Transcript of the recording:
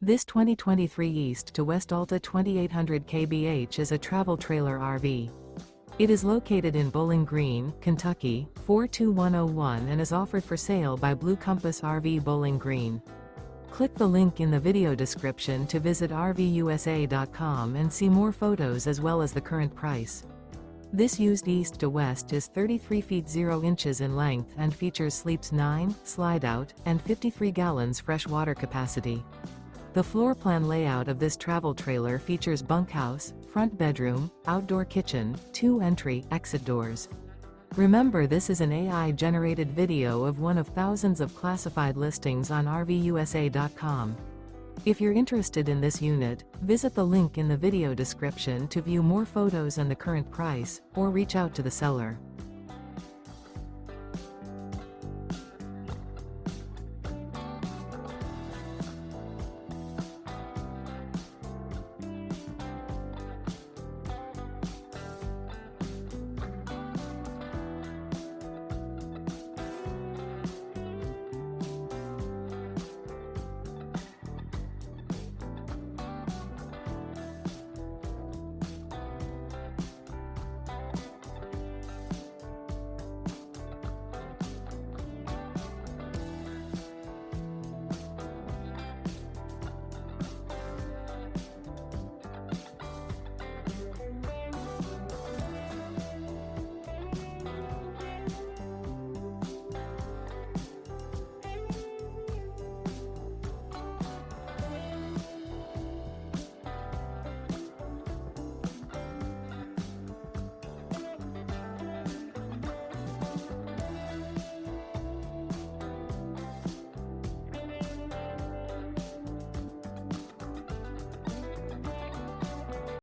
This 2023 East to West Alta 2800 kbh is a travel trailer RV. It is located in Bowling Green, Kentucky, 42101 and is offered for sale by Blue Compass RV Bowling Green. Click the link in the video description to visit RVUSA.com and see more photos as well as the current price. This used east to west is 33 feet 0 inches in length and features sleeps 9, slide-out, and 53 gallons fresh water capacity. The floor plan layout of this travel trailer features bunkhouse, front bedroom, outdoor kitchen, 2 entry/exit doors. Remember, this is an AI-generated video of one of thousands of classified listings on RVUSA.com. If you're interested in this unit, visit the link in the video description to view more photos and the current price, or reach out to the seller.